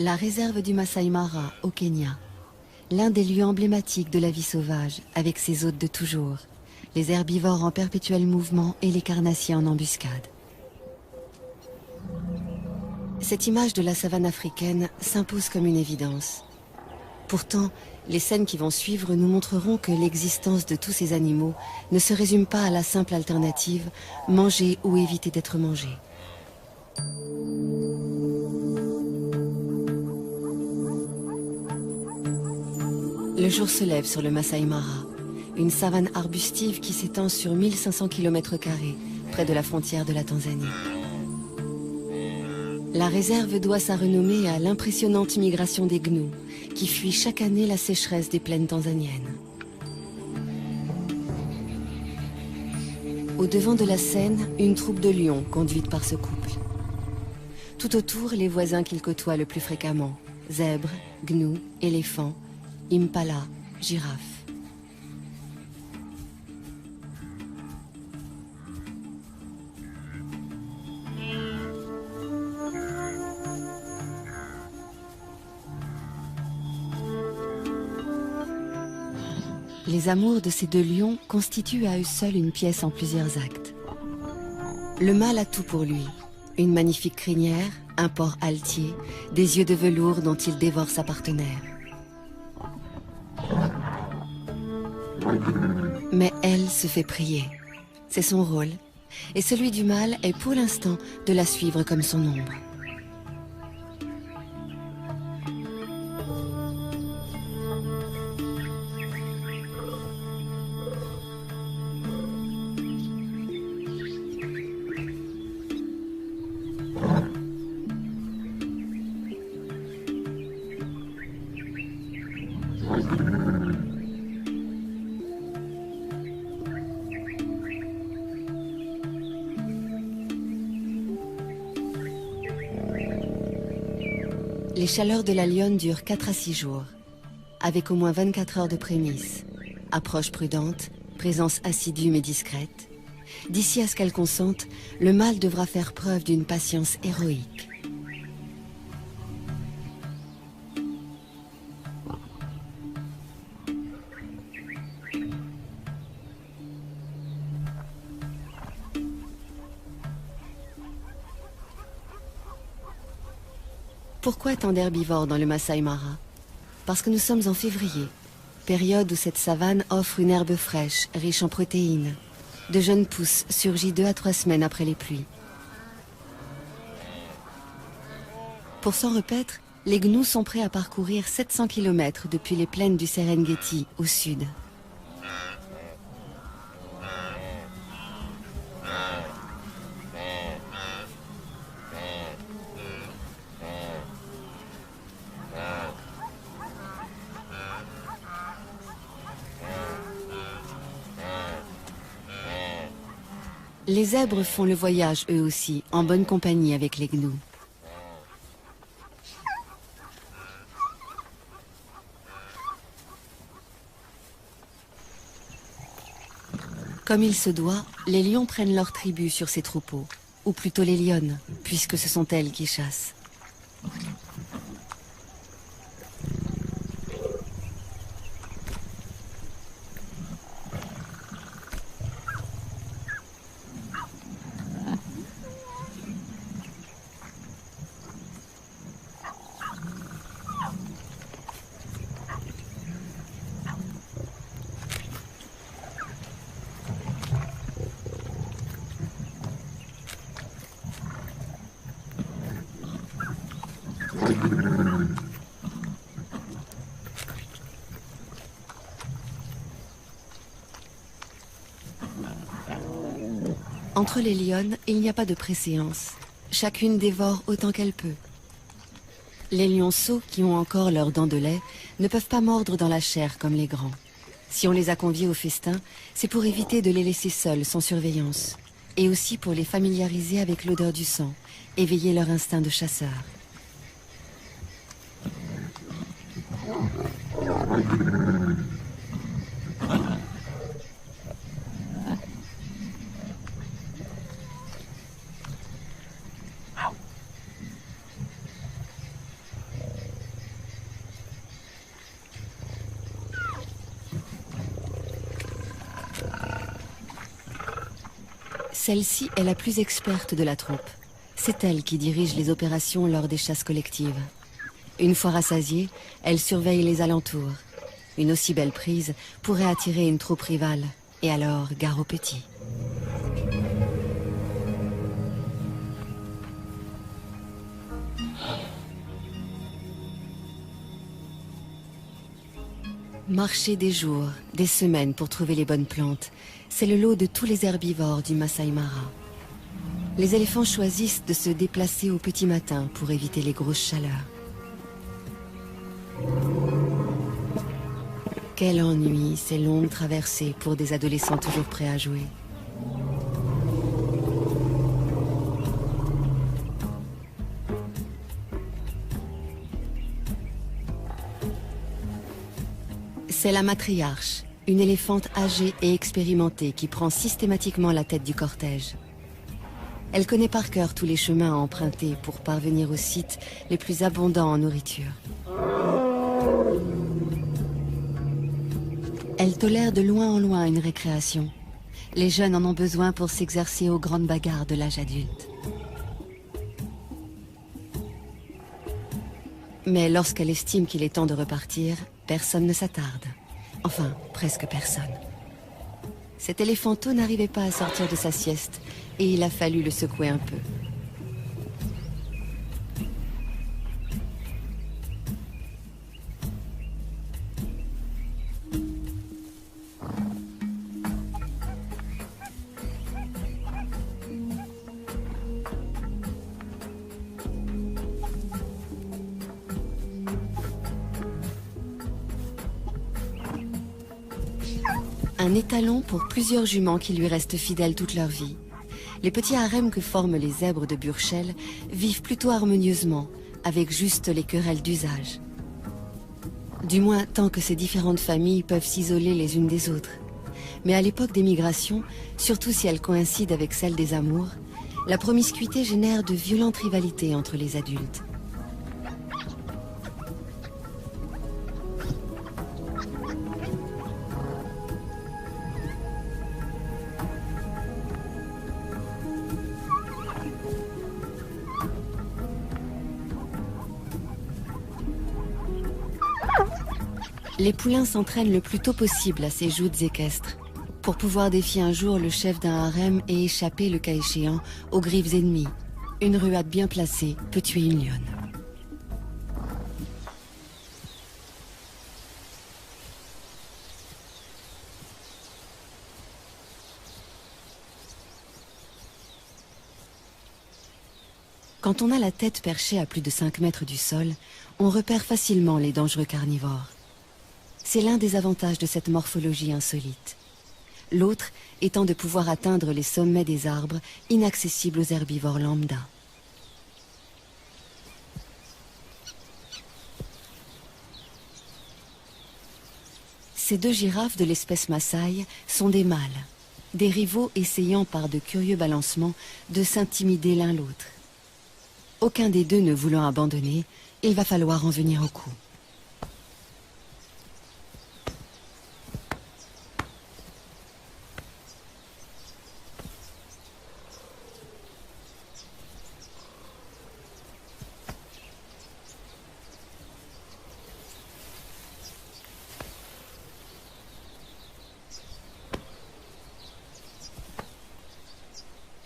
La réserve du Masai Mara, au Kenya. L'un des lieux emblématiques de la vie sauvage, avec ses hôtes de toujours. Les herbivores en perpétuel mouvement et les carnassiers en embuscade. Cette image de la savane africaine s'impose comme une évidence. Pourtant, les scènes qui vont suivre nous montreront que l'existence de tous ces animaux ne se résume pas à la simple alternative manger ou éviter d'être mangé. Le jour se lève sur le Masai Mara, une savane arbustive qui s'étend sur 1500 km², près de la frontière de la Tanzanie. La réserve doit sa renommée à l'impressionnante migration des gnous, qui fuient chaque année la sécheresse des plaines tanzaniennes. Au devant de la scène, une troupe de lions conduite par ce couple. Tout autour, les voisins qu'ils côtoient le plus fréquemment, zèbres, gnous, éléphants, impala, girafes. Les amours de ces deux lions constituent à eux seuls une pièce en plusieurs actes. Le mâle a tout pour lui. Une magnifique crinière, un port altier, des yeux de velours dont il dévore sa partenaire. Mais elle se fait prier. C'est son rôle. Et celui du mâle est pour l'instant de la suivre comme son ombre. Les chaleurs de la lionne durent 4 à 6 jours, avec au moins 24 heures de prémices. Approche prudente, présence assidue mais discrète. D'ici à ce qu'elle consente, le mâle devra faire preuve d'une patience héroïque. Pourquoi tant d'herbivores dans le Masai Mara? Parce que nous sommes en février, période où cette savane offre une herbe fraîche, riche en protéines. De jeunes pousses surgit 2 à 3 semaines après les pluies. Pour s'en repaître, les gnous sont prêts à parcourir 700 km depuis les plaines du Serengeti au sud. Les zèbres font le voyage eux aussi, en bonne compagnie avec les gnous. Comme il se doit, les lions prennent leur tribu sur ces troupeaux, ou plutôt les lionnes, puisque ce sont elles qui chassent. Entre les lionnes, il n'y a pas de préséance. Chacune dévore autant qu'elle peut. Les lionceaux, qui ont encore leurs dents de lait, ne peuvent pas mordre dans la chair comme les grands. Si on les a conviés au festin, c'est pour éviter de les laisser seuls, sans surveillance. Et aussi pour les familiariser avec l'odeur du sang, éveiller leur instinct de chasseur. Celle-ci est la plus experte de la troupe. C'est elle qui dirige les opérations lors des chasses collectives. Une fois rassasiée, elle surveille les alentours. Une aussi belle prise pourrait attirer une troupe rivale. Et alors, gare aux petits. Marcher des jours, des semaines pour trouver les bonnes plantes, c'est le lot de tous les herbivores du Masai Mara. Les éléphants choisissent de se déplacer au petit matin pour éviter les grosses chaleurs. Quel ennui, ces longues traversées pour des adolescents toujours prêts à jouer. C'est la matriarche, une éléphante âgée et expérimentée qui prend systématiquement la tête du cortège. Elle connaît par cœur tous les chemins à emprunter pour parvenir aux sites les plus abondants en nourriture. Elle tolère de loin en loin une récréation. Les jeunes en ont besoin pour s'exercer aux grandes bagarres de l'âge adulte. Mais lorsqu'elle estime qu'il est temps de repartir, personne ne s'attarde. Enfin, presque personne. Cet éléphanteau n'arrivait pas à sortir de sa sieste et il a fallu le secouer un peu. Un étalon pour plusieurs juments qui lui restent fidèles toute leur vie. Les petits harems que forment les zèbres de Burchell vivent plutôt harmonieusement, avec juste les querelles d'usage. Du moins, tant que ces différentes familles peuvent s'isoler les unes des autres. Mais à l'époque des migrations, surtout si elles coïncident avec celle des amours, la promiscuité génère de violentes rivalités entre les adultes. Les poulains s'entraînent le plus tôt possible à ces joutes équestres, pour pouvoir défier un jour le chef d'un harem et échapper, le cas échéant, aux griffes ennemies. Une ruade bien placée peut tuer une lionne. Quand on a la tête perchée à plus de 5 mètres du sol, on repère facilement les dangereux carnivores. C'est l'un des avantages de cette morphologie insolite. L'autre étant de pouvoir atteindre les sommets des arbres inaccessibles aux herbivores lambda. Ces deux girafes de l'espèce Maasai sont des mâles, des rivaux essayant par de curieux balancements de s'intimider l'un l'autre. Aucun des deux ne voulant abandonner, il va falloir en venir au coup.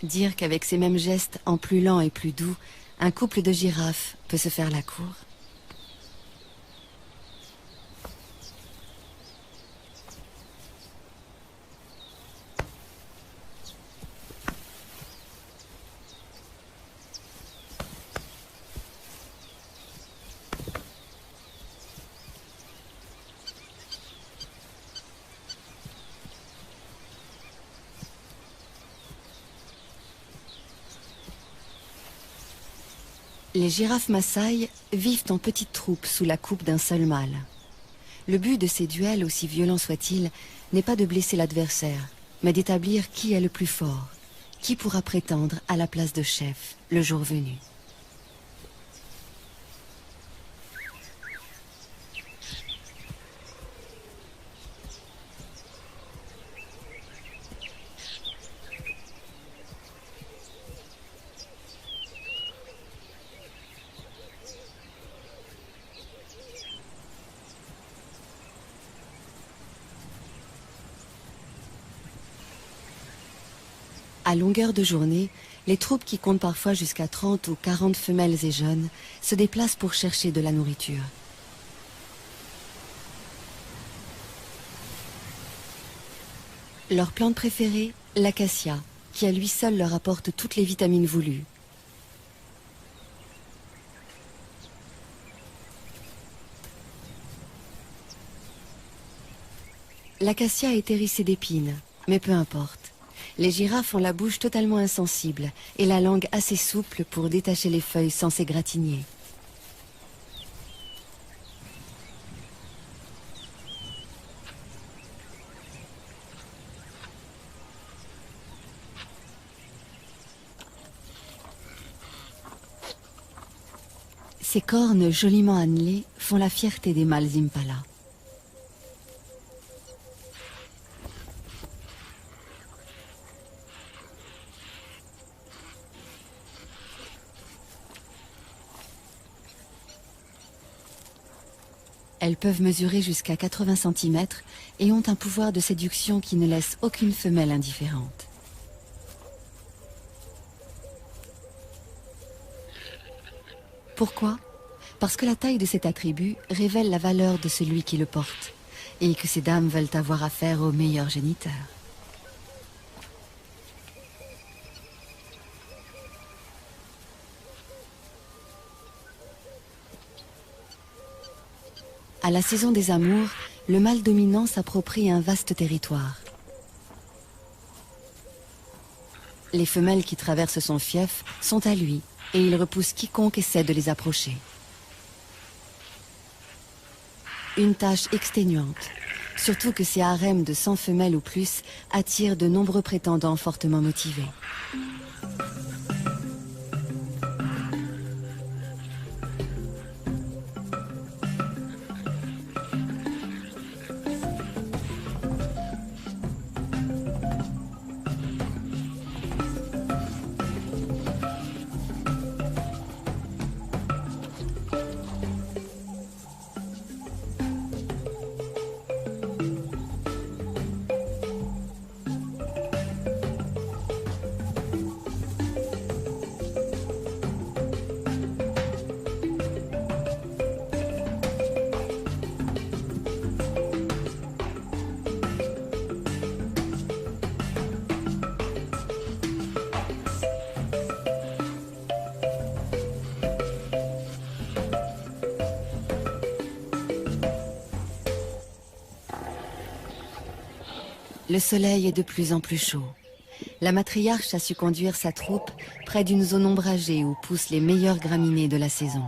Dire qu'avec ces mêmes gestes, en plus lents et plus doux, un couple de girafes peut se faire la cour. Les girafes Maasai vivent en petites troupes sous la coupe d'un seul mâle. Le but de ces duels, aussi violents soient-ils, n'est pas de blesser l'adversaire, mais d'établir qui est le plus fort, qui pourra prétendre à la place de chef le jour venu. À longueur de journée, les troupes qui comptent parfois jusqu'à 30 ou 40 femelles et jeunes se déplacent pour chercher de la nourriture. Leur plante préférée, l'acacia, qui à lui seul leur apporte toutes les vitamines voulues. L'acacia est hérissée d'épines, mais peu importe. Les girafes ont la bouche totalement insensible et la langue assez souple pour détacher les feuilles sans s'égratigner. Ces cornes joliment annelées font la fierté des mâles impala. Elles peuvent mesurer jusqu'à 80 cm et ont un pouvoir de séduction qui ne laisse aucune femelle indifférente. Pourquoi? Parce que la taille de cet attribut révèle la valeur de celui qui le porte et que ces dames veulent avoir affaire au meilleur géniteur. À la saison des amours, le mâle dominant s'approprie un vaste territoire. Les femelles qui traversent son fief sont à lui et il repousse quiconque essaie de les approcher. Une tâche exténuante, surtout que ces harems de 100 femelles ou plus attirent de nombreux prétendants fortement motivés. Le soleil est de plus en plus chaud. La matriarche a su conduire sa troupe près d'une zone ombragée où poussent les meilleures graminées de la saison.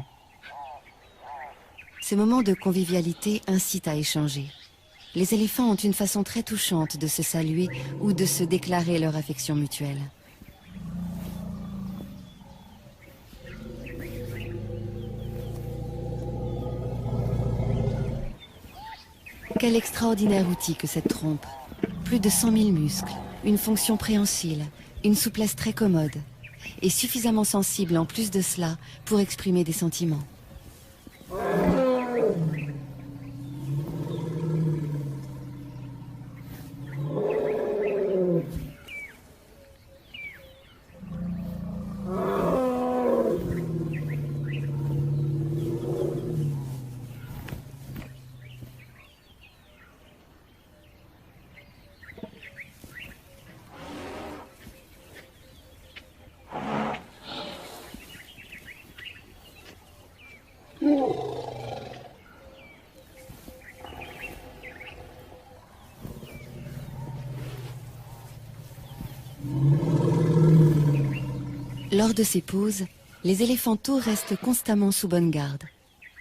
Ces moments de convivialité incitent à échanger. Les éléphants ont une façon très touchante de se saluer ou de se déclarer leur affection mutuelle. Quel extraordinaire outil que cette trompe! Plus de 100 000 muscles, une fonction préhensile, une souplesse très commode, et suffisamment sensible en plus de cela pour exprimer des sentiments. Lors de ces pauses, les éléphanteaux restent constamment sous bonne garde.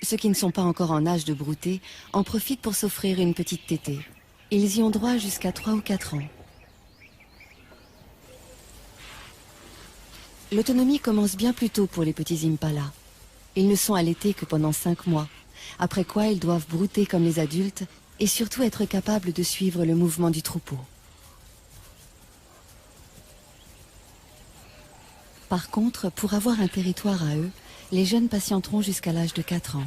Ceux qui ne sont pas encore en âge de brouter en profitent pour s'offrir une petite tétée. Ils y ont droit jusqu'à 3 ou 4 ans. L'autonomie commence bien plus tôt pour les petits impalas. Ils ne sont allaités que pendant 5 mois, après quoi ils doivent brouter comme les adultes et surtout être capables de suivre le mouvement du troupeau. Par contre, pour avoir un territoire à eux, les jeunes patienteront jusqu'à l'âge de 4 ans.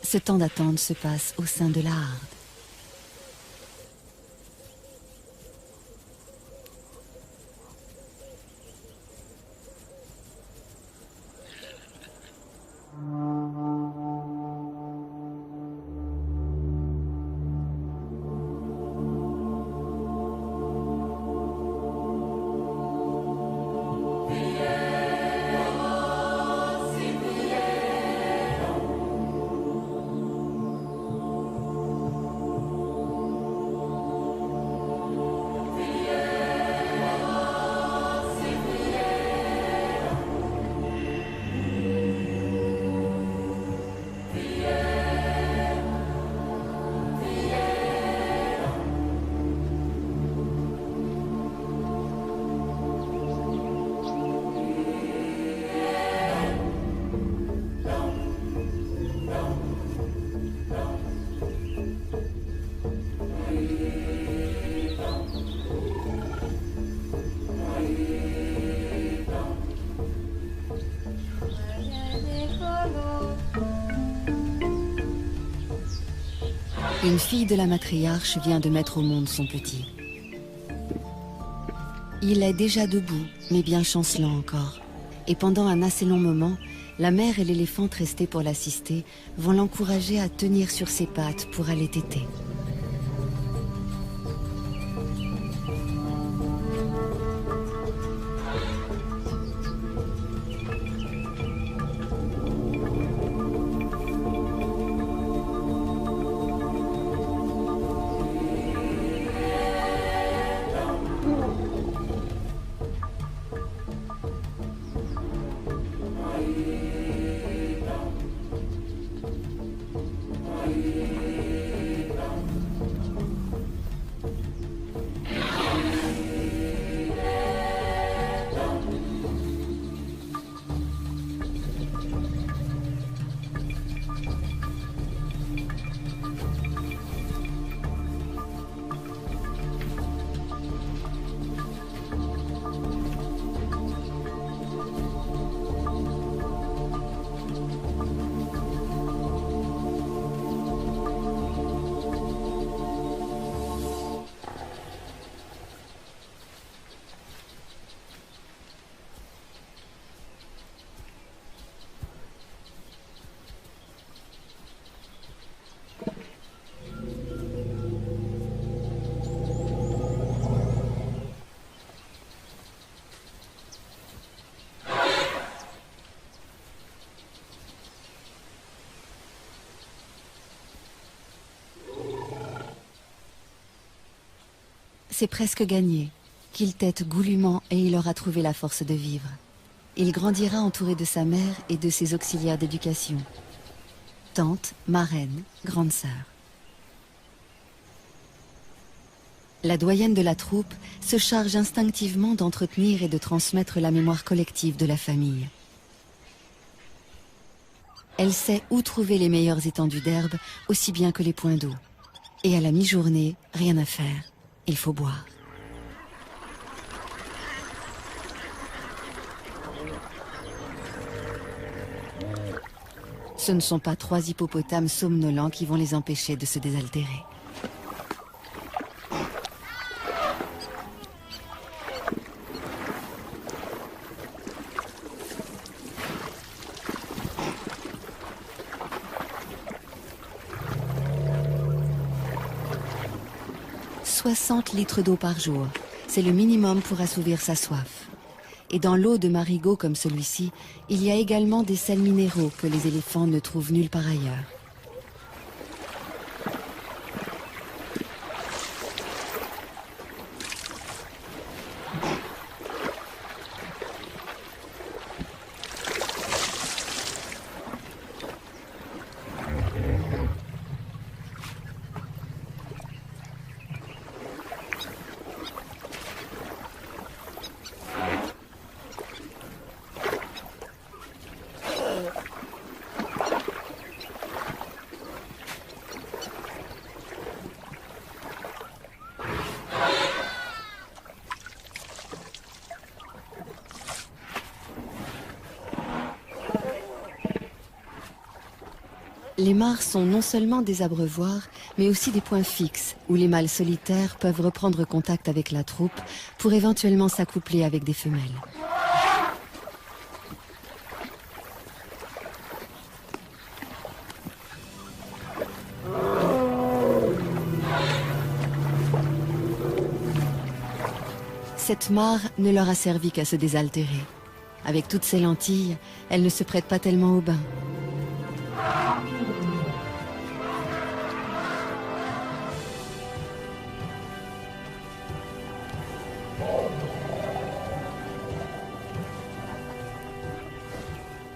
Ce temps d'attente se passe au sein de la harde. Une fille de la matriarche vient de mettre au monde son petit. Il est déjà debout, mais bien chancelant encore. Et pendant un assez long moment, la mère et l'éléphante restés pour l'assister vont l'encourager à tenir sur ses pattes pour aller téter. C'est presque gagné. Qu'il tète goulûment et il aura trouvé la force de vivre. Il grandira entouré de sa mère et de ses auxiliaires d'éducation. Tante, marraine, grande sœur. La doyenne de la troupe se charge instinctivement d'entretenir et de transmettre la mémoire collective de la famille. Elle sait où trouver les meilleures étendues d'herbe, aussi bien que les points d'eau. Et à la mi-journée, rien à faire. Il faut boire. Ce ne sont pas 3 hippopotames somnolents qui vont les empêcher de se désaltérer. « 60 litres d'eau par jour, c'est le minimum pour assouvir sa soif. Et dans l'eau de marigot comme celui-ci, il y a également des sels minéraux que les éléphants ne trouvent nulle part ailleurs. Les mares sont non seulement des abreuvoirs, mais aussi des points fixes où les mâles solitaires peuvent reprendre contact avec la troupe pour éventuellement s'accoupler avec des femelles. Cette mare ne leur a servi qu'à se désaltérer. Avec toutes ces lentilles, elle ne se prête pas tellement au bain.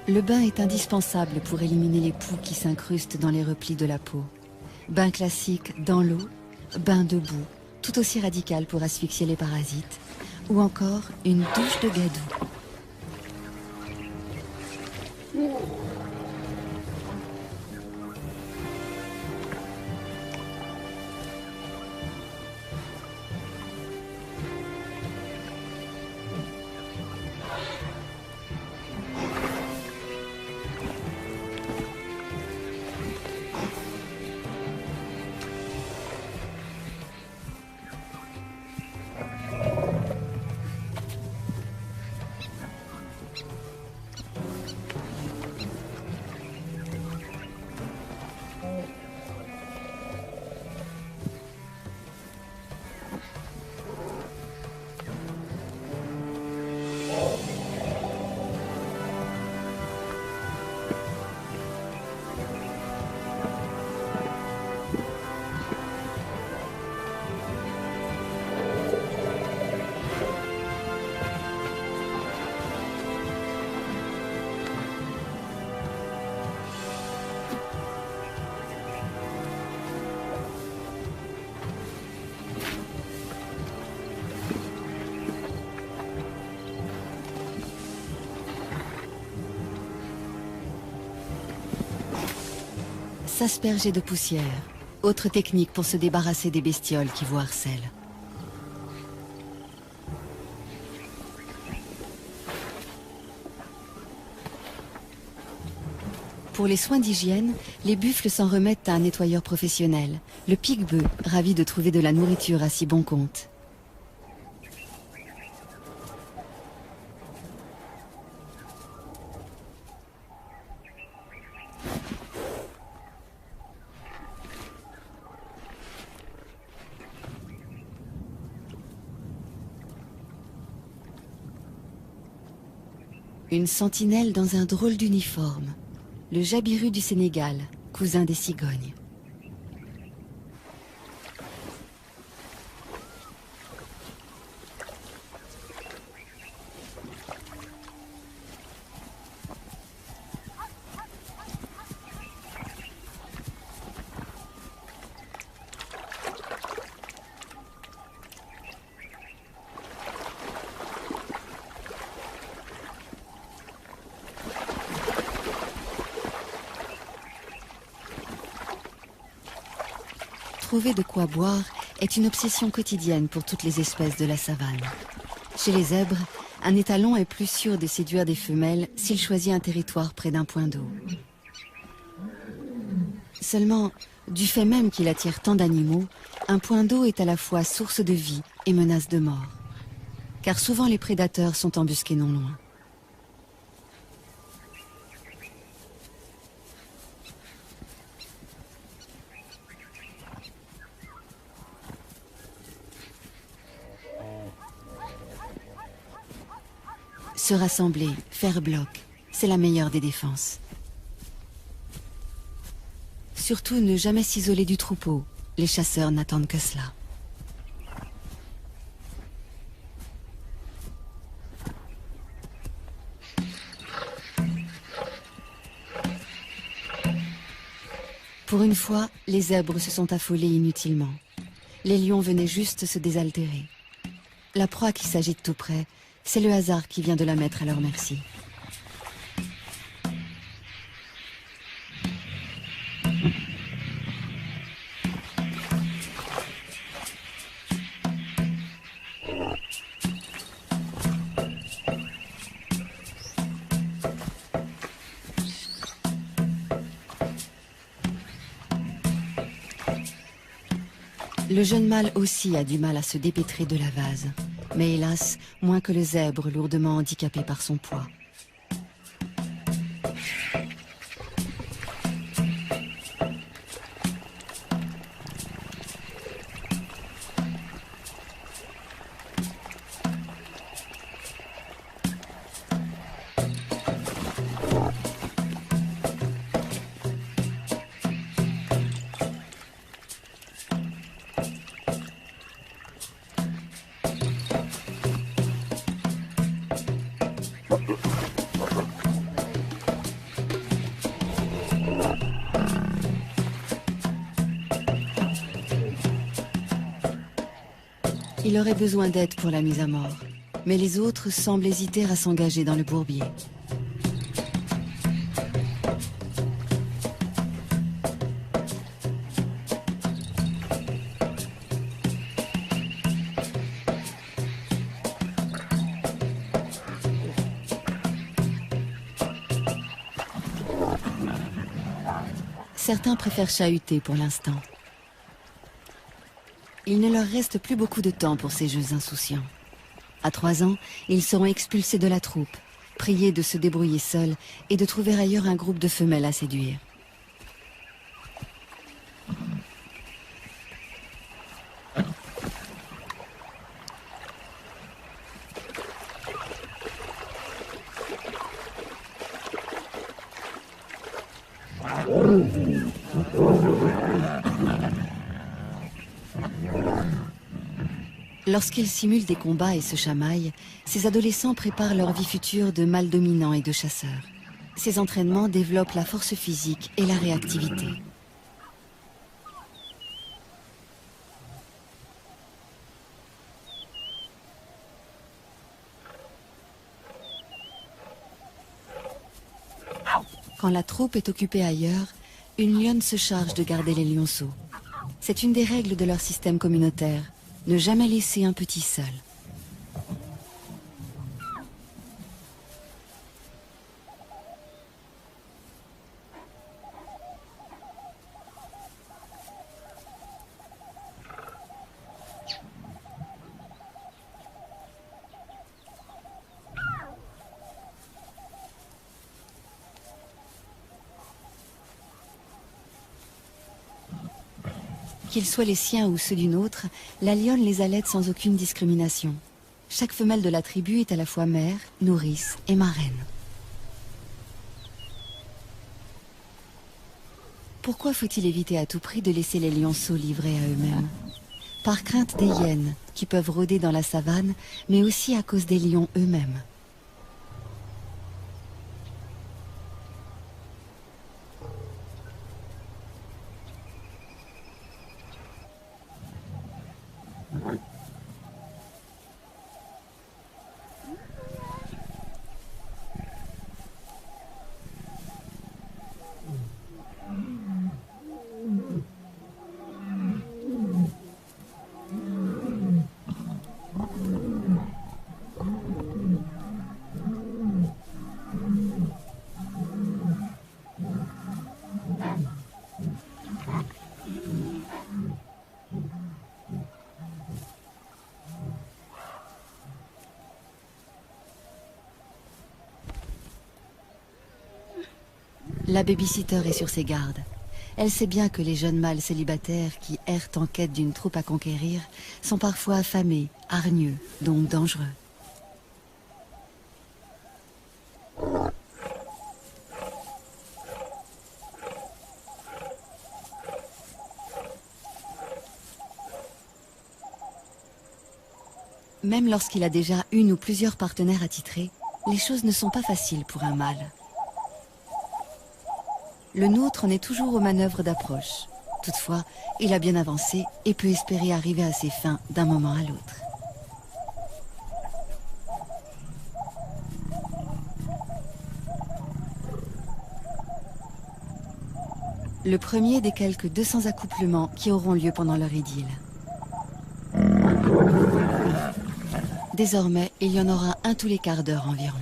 Le bain est indispensable pour éliminer les poux qui s'incrustent dans les replis de la peau. Bain classique dans l'eau, bain debout, tout aussi radical pour asphyxier les parasites, ou encore une douche de gadou. s'asperger de poussière. Autre technique pour se débarrasser des bestioles qui vous harcèlent. Pour les soins d'hygiène, les buffles s'en remettent à un nettoyeur professionnel, le pique-bœuf, ravi de trouver de la nourriture à si bon compte. Une sentinelle dans un drôle d'uniforme. Le jabiru du Sénégal, cousin des cigognes. Trouver de quoi boire est une obsession quotidienne pour toutes les espèces de la savane. Chez les zèbres, un étalon est plus sûr de séduire des femelles s'il choisit un territoire près d'un point d'eau. Seulement, du fait même qu'il attire tant d'animaux, un point d'eau est à la fois source de vie et menace de mort. Car souvent les prédateurs sont embusqués non loin. Se rassembler, faire bloc, c'est la meilleure des défenses. Surtout ne jamais s'isoler du troupeau, les chasseurs n'attendent que cela. Pour une fois, les zèbres se sont affolés inutilement. Les lions venaient juste se désaltérer. La proie qui s'agite tout près, c'est le hasard qui vient de la mettre à leur merci. Le jeune mâle aussi a du mal à se dépêtrer de la vase. Mais hélas, moins que le zèbre lourdement handicapé par son poids. Il aurait besoin d'aide pour la mise à mort, mais les autres semblent hésiter à s'engager dans le bourbier. Certains préfèrent chahuter pour l'instant. Il ne leur reste plus beaucoup de temps pour ces jeux insouciants. À 3 ans, ils seront expulsés de la troupe, priés de se débrouiller seuls et de trouver ailleurs un groupe de femelles à séduire. Lorsqu'ils simulent des combats et se chamaillent, ces adolescents préparent leur vie future de mâles dominants et de chasseurs. Ces entraînements développent la force physique et la réactivité. Quand la troupe est occupée ailleurs, Une lionne se charge de garder les lionceaux. C'est une des règles de leur système communautaire. Ne jamais laisser un petit seul. Qu'ils soient les siens ou ceux d'une autre, la lionne les allaite sans aucune discrimination. Chaque femelle de la tribu est à la fois mère, nourrice et marraine. Pourquoi faut-il éviter à tout prix de laisser les lionceaux livrés à eux-mêmes? Par crainte des hyènes, qui peuvent rôder dans la savane, mais aussi à cause des lions eux-mêmes. La babysitter est sur ses gardes. Elle sait bien que les jeunes mâles célibataires qui errent en quête d'une troupe à conquérir sont parfois affamés, hargneux, donc dangereux. Même lorsqu'il a déjà une ou plusieurs partenaires attitrés, les choses ne sont pas faciles pour un mâle. Le nôtre en est toujours aux manœuvres d'approche. Toutefois, il a bien avancé et peut espérer arriver à ses fins d'un moment à l'autre. Le premier des quelques 200 accouplements qui auront lieu pendant leur idylle. Désormais, il y en aura un tous les quarts d'heure environ.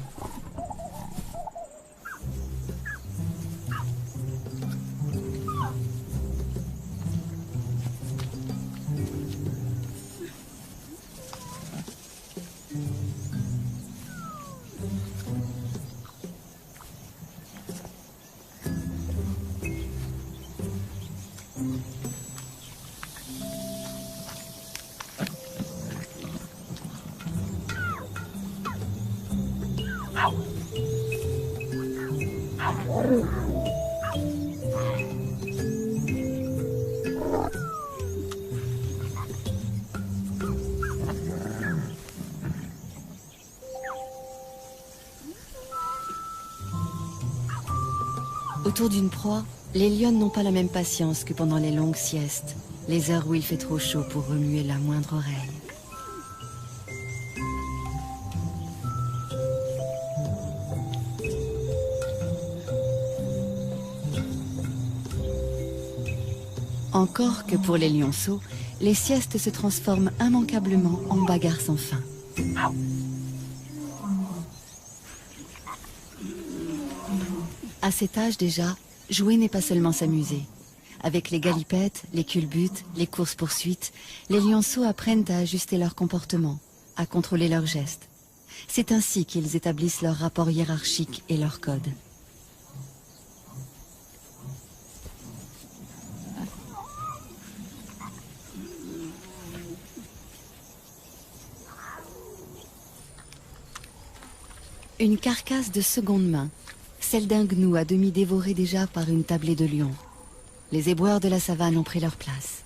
Autour d'une proie, les lionnes n'ont pas la même patience que pendant les longues siestes, les heures où il fait trop chaud pour remuer la moindre oreille. Encore que pour les lionceaux, les siestes se transforment immanquablement en bagarres sans fin. À cet âge déjà, jouer n'est pas seulement s'amuser. Avec les galipettes, les culbutes, les courses-poursuites, les lionceaux apprennent à ajuster leur comportement, à contrôler leurs gestes. C'est ainsi qu'ils établissent leur rapport hiérarchique et leur code. Une carcasse de seconde main, celle d'un gnou à demi dévoré déjà par une tablée de lions. Les éboueurs de la savane ont pris leur place.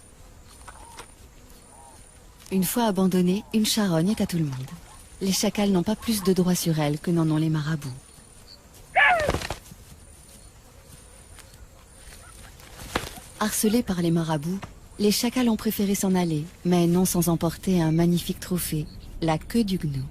Une fois abandonnée, une charogne est à tout le monde. Les chacals n'ont pas plus de droit sur elle que n'en ont les marabouts. Harcelés par les marabouts, les chacals ont préféré s'en aller, mais non sans emporter un magnifique trophée, la queue du gnou.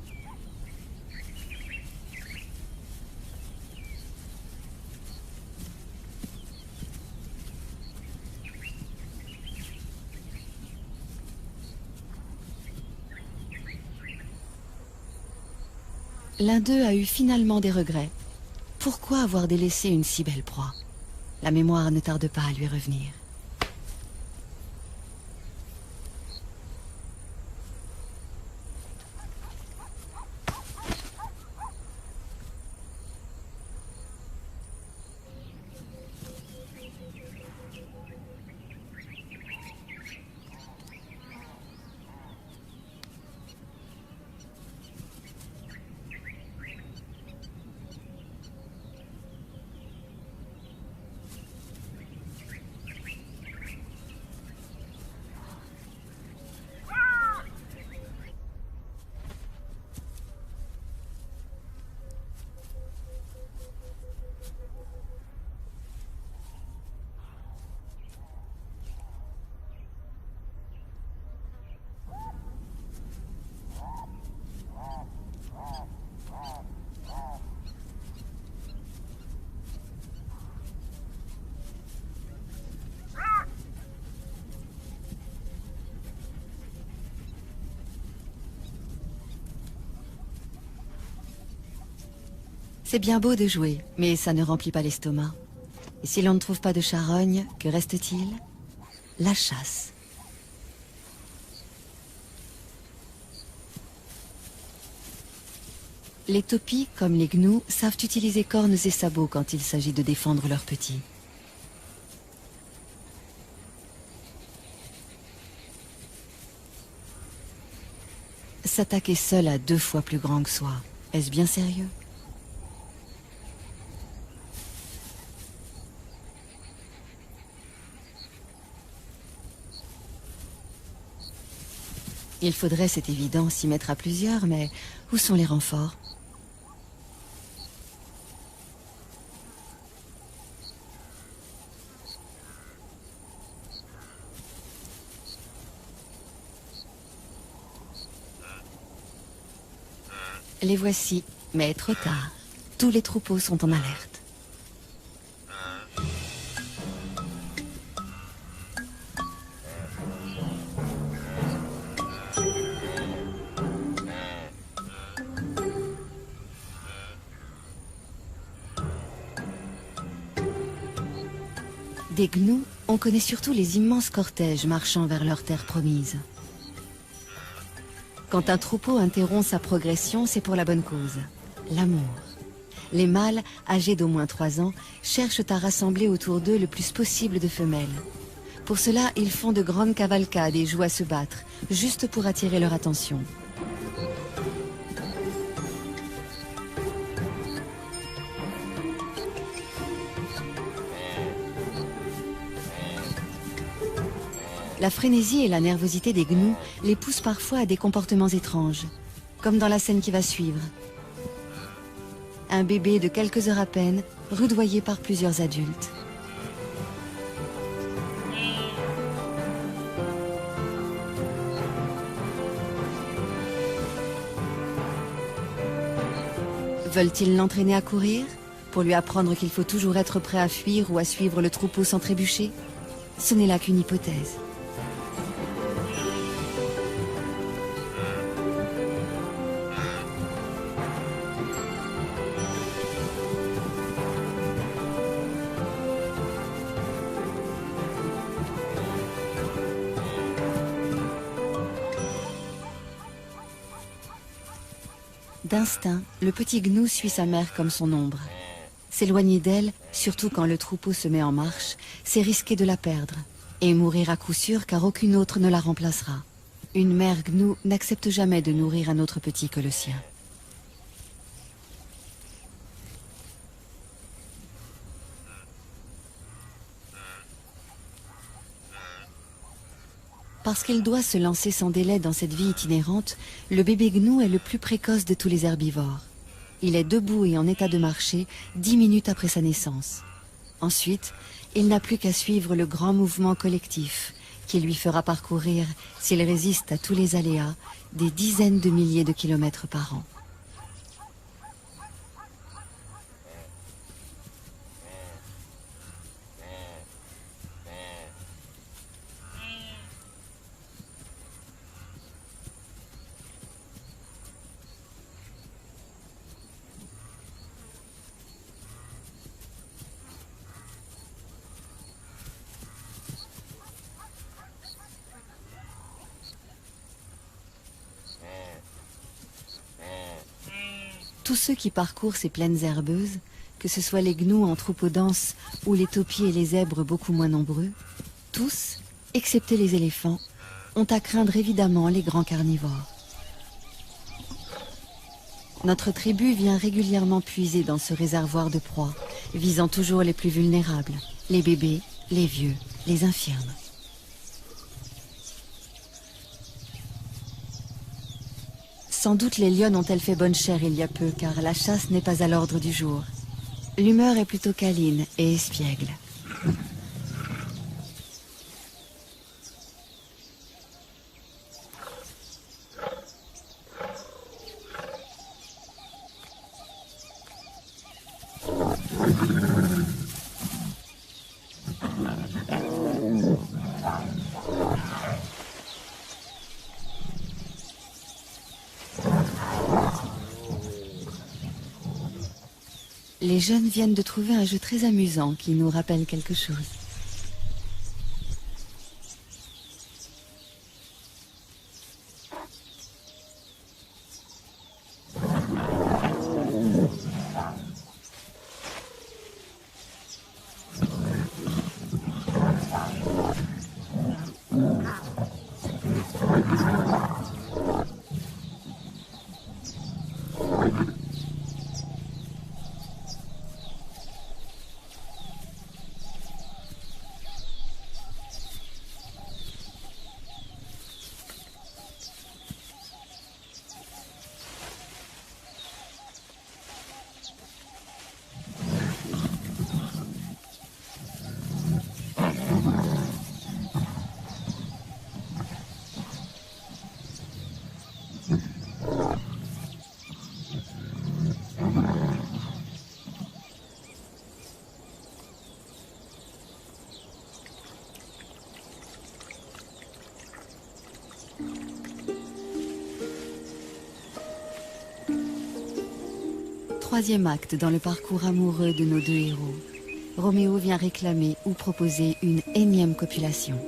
L'un d'eux a eu finalement des regrets. Pourquoi avoir délaissé une si belle proie? La mémoire ne tarde pas à lui revenir. C'est bien beau de jouer, mais ça ne remplit pas l'estomac. Et si l'on ne trouve pas de charogne, que reste-t-il? La chasse. Les topis, comme les gnous, savent utiliser cornes et sabots quand il s'agit de défendre leurs petits. S'attaquer seul à 2 fois plus grand que soi, est-ce bien sérieux? Il faudrait, c'est évident, s'y mettre à plusieurs, mais où sont les renforts? Les voici, mais trop tard. Tous les troupeaux sont en alerte. Des gnous, on connaît surtout les immenses cortèges marchant vers leur terre promise. Quand un troupeau interrompt sa progression, c'est pour la bonne cause, l'amour. Les mâles, âgés d'au moins 3 ans, cherchent à rassembler autour d'eux le plus possible de femelles. Pour cela, ils font de grandes cavalcades et jouent à se battre, juste pour attirer leur attention. La frénésie et la nervosité des gnous les poussent parfois à des comportements étranges, comme dans la scène qui va suivre. Un bébé de quelques heures à peine, rudoyé par plusieurs adultes. Veulent-ils l'entraîner à courir, pour lui apprendre qu'il faut toujours être prêt à fuir ou à suivre le troupeau sans trébucher? Ce n'est là qu'une hypothèse. D'instinct, le petit gnou suit sa mère comme son ombre. S'éloigner d'elle, surtout quand le troupeau se met en marche, c'est risquer de la perdre. Et mourir à coup sûr car aucune autre ne la remplacera. Une mère gnou n'accepte jamais de nourrir un autre petit que le sien. Parce qu'il doit se lancer sans délai dans cette vie itinérante, le bébé gnou est le plus précoce de tous les herbivores. Il est debout et en état de marcher 10 minutes après sa naissance. Ensuite, il n'a plus qu'à suivre le grand mouvement collectif qui lui fera parcourir, s'il résiste à tous les aléas, des dizaines de milliers de kilomètres par an. Tous ceux qui parcourent ces plaines herbeuses, que ce soit les gnous en troupeaux denses ou les taupiers et les zèbres beaucoup moins nombreux, tous, excepté les éléphants, ont à craindre évidemment les grands carnivores. Notre tribu vient régulièrement puiser dans ce réservoir de proies, visant toujours les plus vulnérables, les bébés, les vieux, les infirmes. Sans doute les lionnes ont-elles fait bonne chère il y a peu, car la chasse n'est pas à l'ordre du jour. L'humeur est plutôt câline et espiègle. Les jeunes viennent de trouver un jeu très amusant qui nous rappelle quelque chose. Troisième acte dans le parcours amoureux de nos deux héros. Roméo vient réclamer ou proposer une énième copulation.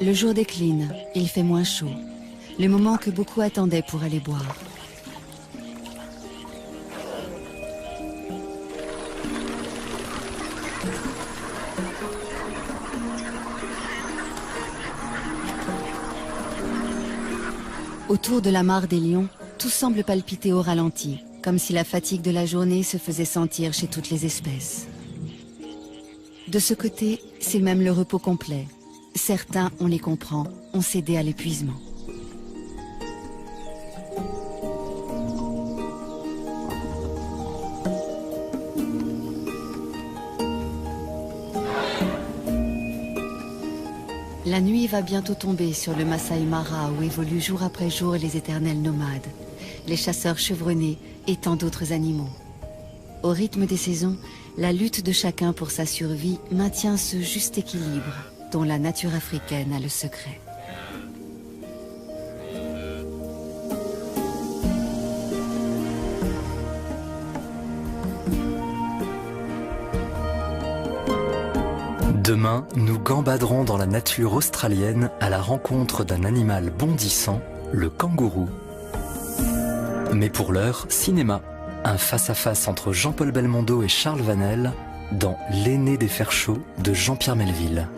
Le jour décline, il fait moins chaud, le moment que beaucoup attendaient pour aller boire. Autour de la mare des lions, tout semble palpiter au ralenti, comme si la fatigue de la journée se faisait sentir chez toutes les espèces. De ce côté, c'est même le repos complet. Certains, on les comprend, ont cédé à l'épuisement. La nuit va bientôt tomber sur le Masai Mara où évoluent jour après jour les éternels nomades, les chasseurs chevronnés et tant d'autres animaux. Au rythme des saisons, la lutte de chacun pour sa survie maintient ce juste équilibre dont la nature africaine a le secret. Demain, nous gambaderons dans la nature australienne à la rencontre d'un animal bondissant, le kangourou. Mais pour l'heure, cinéma. Un face-à-face entre Jean-Paul Belmondo et Charles Vanel dans L'aîné des fers chauds de Jean-Pierre Melville.